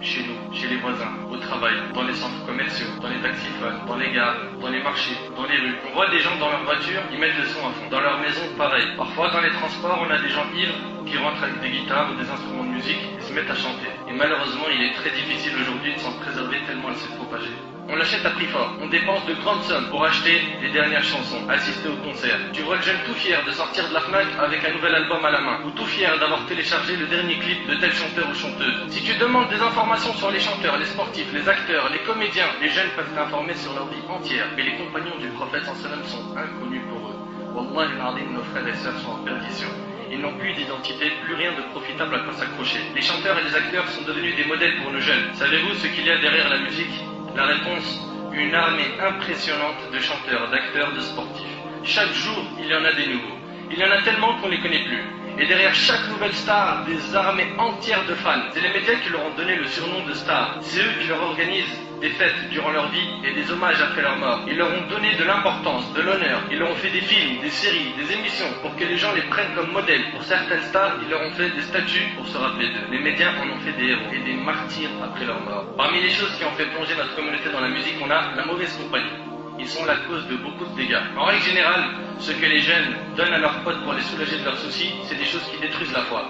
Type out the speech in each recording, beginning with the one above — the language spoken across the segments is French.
chez nous, chez les voisins, au travail, dans les centres commerciaux, dans les taxiphones, dans les gares, dans les marchés, dans les rues. On voit des gens dans leur voiture, ils mettent le son à fond. Dans leur maison, pareil. Parfois, dans les transports, on a des gens ivres qui rentrent avec des guitares ou des instruments de musique et se mettent à chanter. Et malheureusement, il est très difficile aujourd'hui de s'en préserver tellement elle s'est propagée. On l'achète à prix fort, on dépense de grandes sommes pour acheter les dernières chansons, assister au concert. Tu vois le jeune tout fier de sortir de la FNAC avec un nouvel album à la main, ou tout fier d'avoir téléchargé le dernier clip de tel chanteur ou chanteuse. Si tu demandes des informations sur les chanteurs, les sportifs, les acteurs, les comédiens, les jeunes peuvent t'informer sur leur vie entière. Mais les compagnons du prophète sallam sont inconnus pour eux. Wallahi al-azim, nos frères et sœurs sont en perdition. Ils n'ont plus d'identité, plus rien de profitable à quoi s'accrocher. Les chanteurs et les acteurs sont devenus des modèles pour nos jeunes. Savez-vous ce qu'il y a derrière la musique? La réponse, une armée impressionnante de chanteurs, d'acteurs, de sportifs. Chaque jour, il y en a des nouveaux. Il y en a tellement qu'on ne les connaît plus. Et derrière chaque nouvelle star, des armées entières de fans. C'est les médias qui leur ont donné le surnom de star. C'est eux qui leur organisent des fêtes durant leur vie et des hommages après leur mort. Ils leur ont donné de l'importance, de l'honneur. Ils leur ont fait des films, des séries, des émissions pour que les gens les prennent comme modèles. Pour certaines stars, ils leur ont fait des statues pour se rappeler d'eux. Les médias en ont fait des héros et des martyrs après leur mort. Parmi les choses qui ont fait plonger notre communauté dans la musique, on a la mauvaise compagnie. Ils sont la cause de beaucoup de dégâts. En règle générale, ce que les jeunes donnent à leurs potes pour les soulager de leurs soucis, c'est des choses qui détruisent la foi.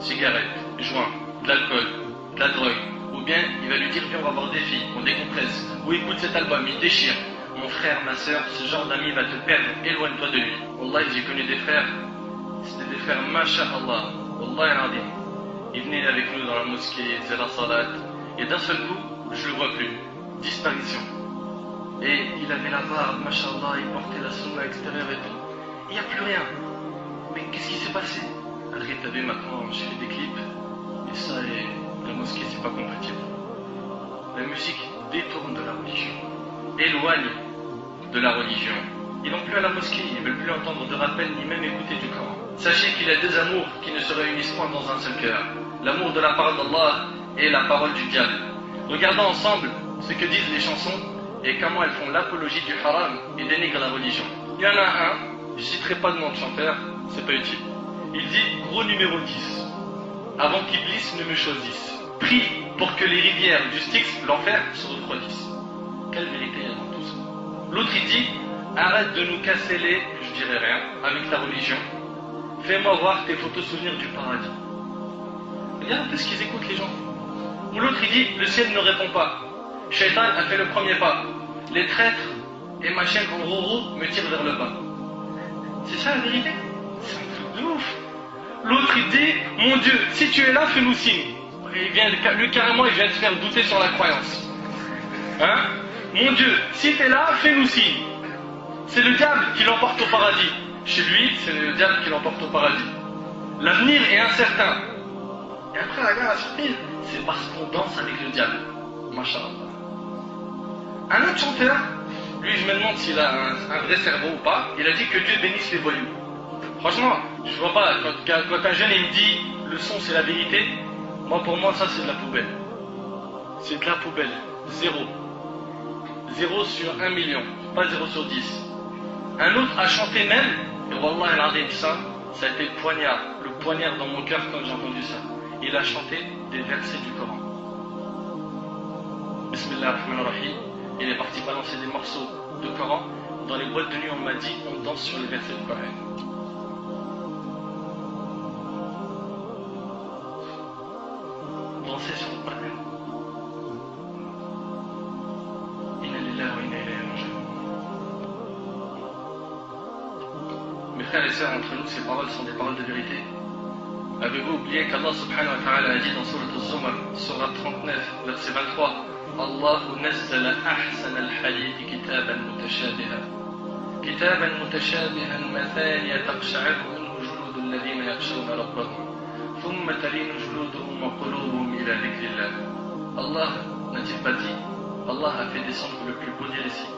Cigarettes, joints, de l'alcool, de la drogue. Ou bien, il va lui dire, viens, on va voir des filles, on décompresse. Ou écoute cet album, il déchire. Mon frère, ma soeur, ce genre d'ami va te perdre, éloigne-toi de lui. Wallah, j'ai connu des frères, c'était des frères, masha'Allah, Wallah al-azim. Ils venaient avec nous dans la mosquée, ils faisaient la salat. Et d'un seul coup, je le vois plus. Disparition. Et il avait la barbe, mashallah, il portait la sunna extérieure et tout. Il n'y a plus rien. Mais qu'est-ce qui s'est passé? Al-Ghit, t'as vu, maintenant, j'ai fait des clips. Et ça, et la mosquée, c'est pas compatible. La musique détourne de la religion. Éloigne de la religion. Ils n'ont plus à la mosquée, ils ne veulent plus entendre de rappel, ni même écouter du Coran. Sachez qu'il y a deux amours qui ne se réunissent point dans un seul cœur. L'amour de la parole d'Allah et la parole du diable. Regardons ensemble ce que disent les chansons et comment elles font l'apologie du haram et dénigrent la religion. Il y en a un, je ne citerai pas de nom de chanteur, c'est pas utile. Il dit, gros numéro 10, avant qu'Iblis ne me choisisse. Prie pour que les rivières du Styx, l'enfer, se refroidissent. Quelle vérité il y a dans tout ça? L'autre il dit, arrête de nous casser les, je dirais rien, avec ta religion. Fais-moi voir tes photos souvenirs du paradis. Regarde un peu ce qu'ils écoutent les gens. Ou l'autre il dit, le ciel ne répond pas. Shaitan a fait le premier pas. Les traîtres et ma chaîne en rourou me tirent vers le bas. C'est ça la vérité? C'est un truc de ouf. L'autre il dit, mon Dieu, si tu es là, fais-nous signe. Et lui carrément il vient te faire douter sur la croyance. Hein? Mon Dieu, si tu es là, fais-nous signe. C'est le diable qui l'emporte au paradis. Chez lui, c'est le diable qui l'emporte au paradis. L'avenir est incertain. Et après, regarde la surprise, c'est parce qu'on danse avec le diable. Masha'Allah. Un autre chanteur, lui je me demande s'il a un vrai cerveau ou pas, il a dit que Dieu bénisse les voyous. Franchement, je vois pas, quand un jeune il me dit le son c'est la vérité, moi pour moi ça c'est de la poubelle. C'est de la poubelle. Zéro. 0 sur 1 million, pas 0 sur 10. Un autre a chanté même, et Wallah al-Azim ça a été le poignard dans mon cœur quand j'ai entendu ça. Il a chanté des versets du Coran. Bismillah ar-Rahman ar-Rahim. Il est parti balancer des morceaux de Coran. Dans les boîtes de nuit, on m'a dit, on danse sur les versets du Coran. Danser sur le Coran. Inna lillahi wa inna ilayhi raji'un. Mes frères et sœurs, entre nous, ces paroles sont des paroles de vérité. Avez-vous oublié qu'Allah subhanahu wa ta'ala a dit dans Surat al-Zumar, Surat 39, verset 23, الله نزل أحسن الحديث كتابا متشابها مثانية تقشعر منه جلود الذين يخشون ربهم ثم تلين جلودهم وقلوبهم إلى ذكر الله. Allah n'a-t-il pas dit, Allah a fait descendre le plus beau des récits.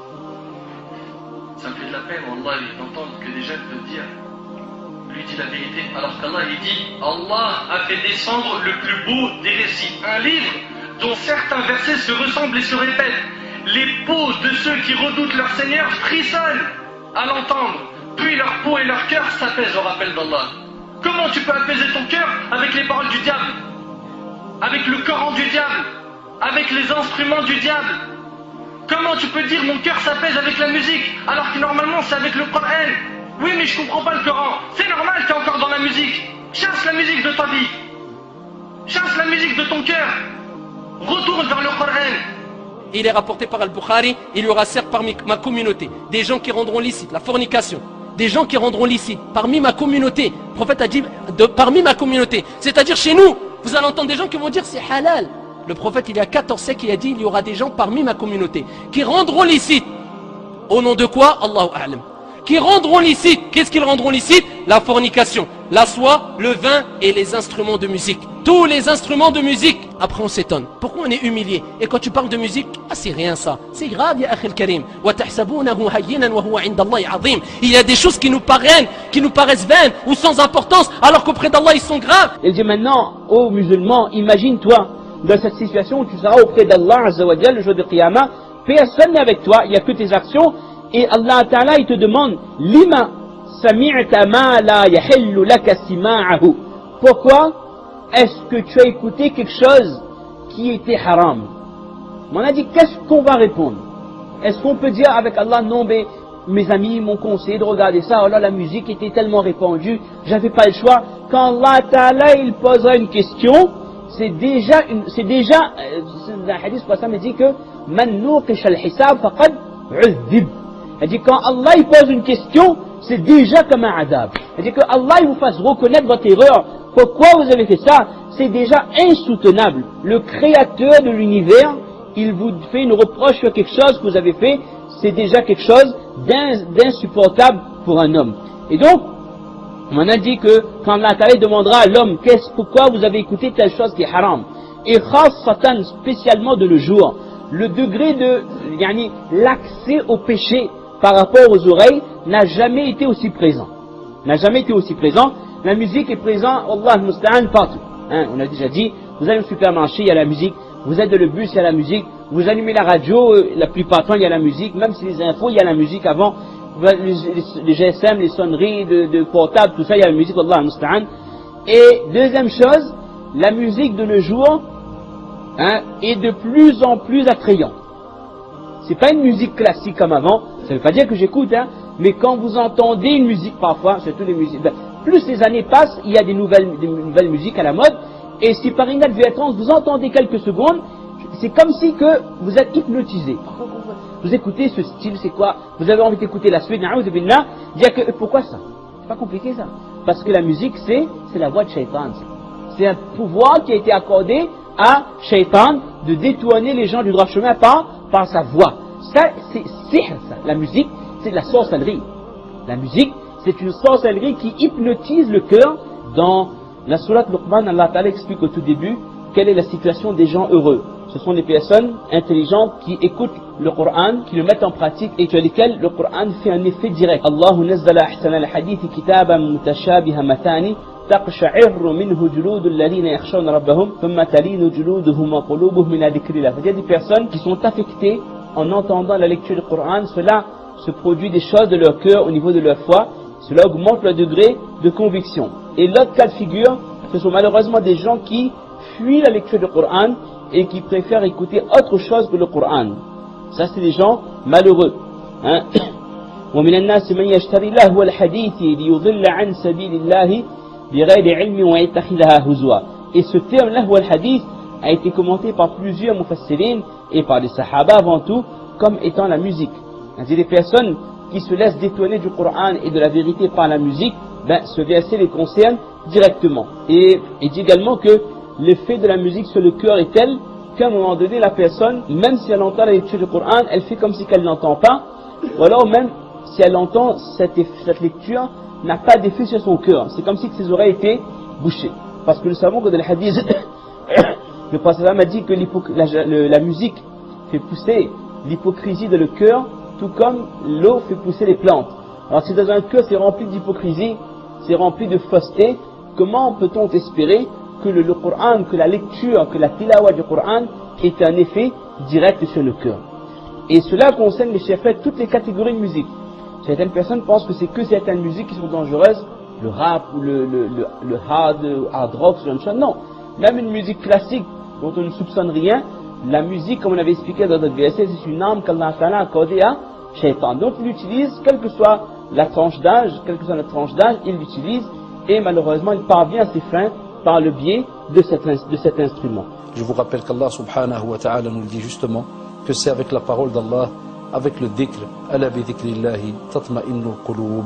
Ça me fait de la peine, Wallah, d'entendre que des jeunes peuvent dire, lui dit la vérité, alors qu'Allah il dit, Allah a fait descendre le plus beau des récits. Un livre dont certains versets se ressemblent et se répètent. Les peaux de ceux qui redoutent leur Seigneur frissonnent à l'entendre, puis leur peau et leur cœur s'apaisent au rappel d'Allah. Comment tu peux apaiser ton cœur avec les paroles du diable, avec le Coran du diable? avec les instruments du diable. Comment tu peux dire mon cœur s'apaise avec la musique alors que normalement c'est avec le Coran? Oui mais je comprends pas le Coran. C'est normal, t'es encore dans la musique. Chasse la musique de ta vie. Chasse la musique de ton cœur. Retourne vers le Coran. Il est rapporté par Al-Bukhari, il y aura certes parmi ma communauté des gens qui rendront licite la fornication, des gens qui rendront licite parmi ma communauté. Le prophète a dit parmi ma communauté, c'est-à-dire chez nous. Vous allez entendre des gens qui vont dire c'est halal. Le prophète il y a 14 siècles il a dit il y aura des gens parmi ma communauté qui rendront licite. Au nom de quoi? Allahu A'lam. Qui rendront licite. Qu'est-ce qu'ils rendront licite? La fornication, la soie, le vin et les instruments de musique. Tous les instruments de musique. Après on s'étonne. Pourquoi on est humilié? Et quand tu parles de musique, ah c'est rien ça. C'est grave ya akhil karim. Il y a des choses qui nous paraissent vaines ou sans importance alors qu'auprès d'Allah ils sont graves. Il dit maintenant aux musulmans, imagine-toi dans cette situation où tu seras auprès d'Allah Azza wa Jalla le jour de Qiyamah, personne n'est avec toi, il n'y a que tes actions et Allah Ta'ala il te demande lima sami'ta ma la yahillu laka sima'ahu. Pourquoi est-ce que tu as écouté quelque chose qui était haram? On a dit qu'est-ce qu'on va répondre? Est-ce qu'on peut dire avec Allah non mais mes amis m'ont conseillé de regarder ça, oh là la musique était tellement répandue, j'avais pas le choix. Quand Allah Ta'ala il posera une question, c'est déjà le hadith pour ça me dit que man nuqish al-hisab faqad u'dhib. Il dit quand Allah il pose une question, c'est déjà comme un adab. Il dit que Allah il vous fasse reconnaître votre erreur. Pourquoi vous avez fait ça? C'est déjà insoutenable. Le créateur de l'univers, il vous fait une reproche sur quelque chose que vous avez fait, c'est déjà quelque chose d'insupportable pour un homme. Et donc, on a dit que quand Allah demandera à l'homme pourquoi vous avez écouté telle chose qui est haram, et Satan spécialement de le jour, le degré de l'accès au péché par rapport aux oreilles n'a jamais été aussi présent. N'a jamais été aussi présent. La musique est présente, Allah musta'an, partout. On a déjà dit, vous allez au supermarché, il y a la musique, vous êtes dans le bus, il y a la musique, vous allumez la radio, la plupart du temps il y a la musique, même si les infos, il y a la musique avant. Les GSM, les sonneries de portables, tout ça, il y a la musique, Allah musta'an. Et deuxième chose, la musique de nos jours est de plus en plus attrayante. C'est pas une musique classique comme avant, ça veut pas dire que j'écoute, mais quand vous entendez une musique parfois, surtout les musiques, plus les années passent, il y a des nouvelles musiques à la mode, et si par inadvertance vous entendez quelques secondes, c'est comme si que vous êtes hypnotisé. Vous écoutez ce style, c'est quoi? Vous avez envie d'écouter la suite, dire que pourquoi ça? C'est pas compliqué ça. Parce que la musique, c'est la voix de Shaitan. C'est un pouvoir qui a été accordé à Shaitan de détourner les gens du droit chemin par sa voix. Ça, c'est ça. La musique, c'est de la sorcellerie. La musique, c'est une sorcellerie qui hypnotise le cœur. Dans la sourate Luqman, Allah Ta'ala explique au tout début quelle est la situation des gens heureux. Ce sont des personnes intelligentes qui écoutent le Coran, qui le mettent en pratique et sur lesquelles le Coran fait un effet direct. Allahu nazzala ahsana al-hadith kitaban mutashabiha matani taqsha'irru minhu juludul ladhina yakhshawna rabbahum thumma talinu juluduhum wa qulubuhum min dhikrillah. Il y a des personnes qui sont affectées en entendant la lecture du Coran, cela se produit des choses de leur cœur au niveau de leur foi, cela augmente leur degré de conviction. Et l'autre cas de figure, ce sont malheureusement des gens qui fuient la lecture du Coran et qui préfèrent écouter autre chose que le Coran. Ça, c'est des gens malheureux. ومن الناس من يشتري لهو الحديث ليضل عن سبيل الله بغير علم ويتخذها هزوا. Et ce terme lahwa al-hadith a été commenté par plusieurs mufassirin et par les sahaba avant tout comme étant la musique. C'est des personnes qui se laissent détourner du Coran et de la vérité par la musique, ce verset les concerne directement. Et il dit également que l'effet de la musique sur le cœur est tel qu'à un moment donné, la personne, même si elle entend la lecture du Coran, elle fait comme si elle n'entend pas, ou alors même si elle entend cette lecture, n'a pas d'effet sur son cœur. C'est comme si ses oreilles étaient bouchées. Parce que nous savons que dans le hadith, le prophète m'a dit que la musique fait pousser l'hypocrisie dans le cœur, tout comme l'eau fait pousser les plantes. Alors si dans un cœur c'est rempli d'hypocrisie, c'est rempli de fausseté, comment peut-on espérer que le Coran, que la lecture, que la tilawa du Coran ait un effet direct sur le cœur? Et cela concerne les chefs, toutes les catégories de musique. Certaines personnes pensent que c'est que certaines musiques qui sont dangereuses, le rap ou le hard rock, ce genre de choses. Non, même une musique classique dont on ne soupçonne rien, La musique, comme on avait expliqué dans notre verset, c'est une arme qu'Allah Ta'ala a accordée à Shaitan. Donc il l'utilise, quelle que soit la tranche d'âge, quelle que soit notre tranche d'âge, il l'utilise et malheureusement il parvient à ses fins par le biais de cet instrument. Je vous rappelle qu'Allah subhanahu wa ta'ala nous dit justement que c'est avec la parole d'Allah, avec le dhikr, ala bi dhikrillahi tatma'innul qulub.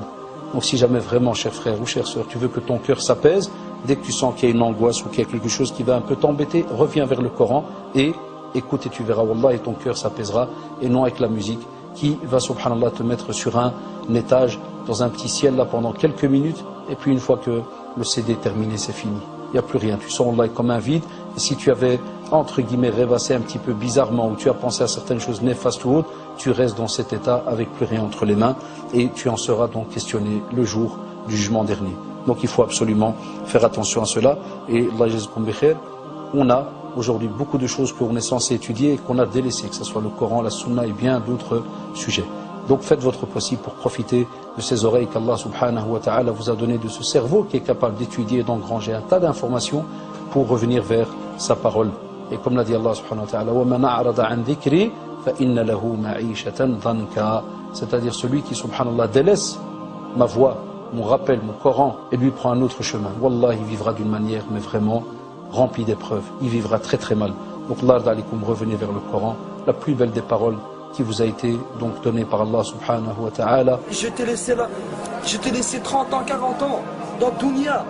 Donc si jamais vraiment, cher frère ou chère sœur, tu veux que ton cœur s'apaise, dès que tu sens qu'il y a une angoisse ou qu'il y a quelque chose qui va un peu t'embêter, reviens vers le Coran et écoute et tu verras, wallah, et ton cœur s'apaisera, et non avec la musique qui va, subhanallah, te mettre sur un étage, dans un petit ciel là pendant quelques minutes, et puis une fois que le CD est terminé, c'est fini. Il n'y a plus rien, tu sens Allah comme un vide, et si tu avais, entre guillemets, rêvassé un petit peu bizarrement, ou tu as pensé à certaines choses néfastes ou autres, tu restes dans cet état avec plus rien entre les mains, et tu en seras donc questionné le jour du jugement dernier. Donc il faut absolument faire attention à cela, et Allah yazkoum bi khair, on a aujourd'hui beaucoup de choses qu'on est censé étudier et qu'on a délaissées, que ce soit le Coran, la Sunna et bien d'autres sujets. Donc faites votre possible pour profiter de ces oreilles qu'Allah subhanahu wa ta'ala vous a donné, de ce cerveau qui est capable d'étudier et d'engranger un tas d'informations pour revenir vers sa parole. Et comme l'a dit Allah subhanahu wa ta'ala, وَمَنْ أَعْرَضَ عَنْ ذِكْرِي فَإِنَّ لَهُ مَعِيشَةً ضَنْكًا, c'est-à-dire celui qui subhanallah délaisse ma voix, mon rappel, mon Coran et lui prend un autre chemin. Wallah, il vivra d'une manière mais vraiment remplie d'épreuves. Il vivra très très mal. Donc Allah d'alikum, revenez vers le Coran, la plus belle des paroles qui vous a été donc donnée par Allah subhanahu wa ta'ala. Je t'ai laissé 30 ans, 40 ans dans Dunya.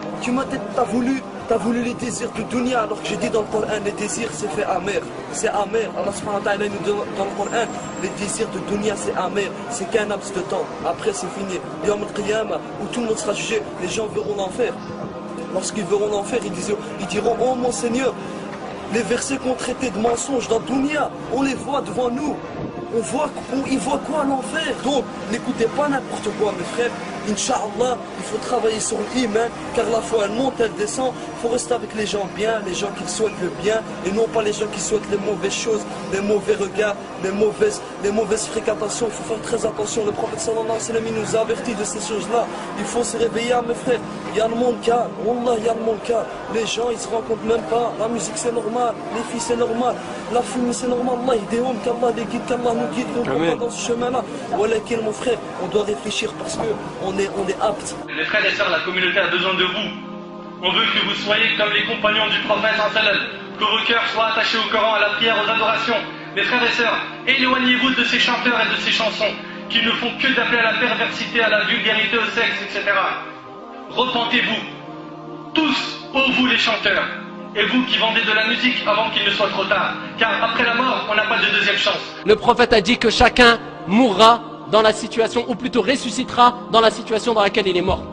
T'as voulu les désirs de Dunya, alors que j'ai dit dans le Coran, les désirs c'est fait amer. C'est amer. Allah subhanahu wa ta'ala nous dit dans le Coran, les désirs de Dunya c'est amer. C'est qu'un laps de temps. Après c'est fini. Yawm al-Qiyamah, où tout le monde sera jugé, les gens verront l'enfer. Lorsqu'ils verront l'enfer, ils diront, oh mon Seigneur, les versets qu'on traitait de mensonges dans Dunya, on les voit devant nous. Ils voient quoi l'enfer? Donc, n'écoutez pas n'importe quoi, mes frères. Inch'Allah, il faut travailler sur l'iman, car la foi elle monte, elle descend. Il faut rester avec les gens bien, les gens qui souhaitent le bien, et non pas les gens qui souhaitent les mauvaises choses, les mauvais regards, les mauvaises fréquentations. Il faut faire très attention. Le prophète sallallahu alayhi wa sallam il nous a avertis de ces choses-là. Il faut se réveiller, mes frères. Il y a le monde calme, Wallah, il y a le monde calme. Les gens, ils se rendent compte même pas. La musique c'est normal, les filles c'est normal, la fumée c'est normal. Allah, il déhomme, qu'Allah les guide, qu'Allah nous guide, qu'on ne pas dans ce chemin-là. Voilà, mon frère, on doit réfléchir parce que on est apte. Les frères et sœurs, la communauté a besoin de vous. On veut que vous soyez comme les compagnons du prophète sallam, que vos cœurs soient attachés au Coran, à la prière, aux adorations. Les frères et sœurs, éloignez-vous de ces chanteurs et de ces chansons qui ne font que d'appeler à la perversité, à la vulgarité, au sexe, etc. Repentez-vous, tous, ô vous les chanteurs, et vous qui vendez de la musique avant qu'il ne soit trop tard, car après la mort, on n'a pas de deuxième chance. Le prophète a dit que chacun mourra dans la situation, ou plutôt ressuscitera dans la situation dans laquelle il est mort.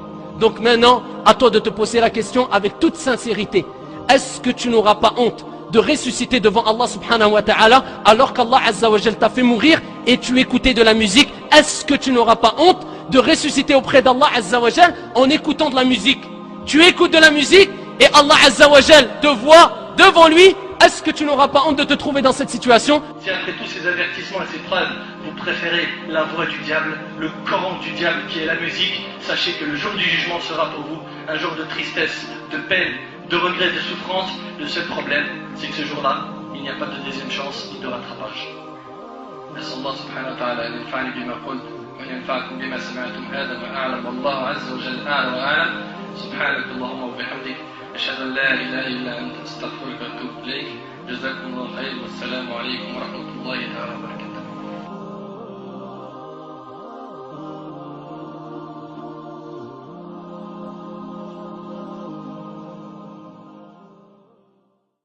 Donc maintenant, à toi de te poser la question avec toute sincérité. Est-ce que tu n'auras pas honte de ressusciter devant Allah subhanahu wa ta'ala alors qu'Allah azza wa jal t'a fait mourir et tu écoutais de la musique? Est-ce que tu n'auras pas honte de ressusciter auprès d'Allah azza wa jal en écoutant de la musique? Tu écoutes de la musique et Allah azza wa jal te voit devant lui. Est-ce que tu n'auras pas honte de te trouver dans cette situation? Si après tous ces avertissements et ces preuves, vous préférez la voix du diable, le Coran du diable qui est la musique, sachez que le jour du jugement sera pour vous un jour de tristesse, de peine, de regret, de souffrance. Le seul problème, c'est que ce jour-là, il n'y a pas de deuxième chance ni de rattrapage. نسأل الله سبحانه وتعالى أن ينفعني بما قلت وأن ينفعكم بما سمعتم هذا وأعلم والله عز وجل أعلى وأعلم. سبحانك اللهم وبحمدك أشهد أن لا إله إلا أنت أستغفرك وأتوب إليك. جزاكم الله خير والسلام عليكم ورحمة الله تعالى وبركاته.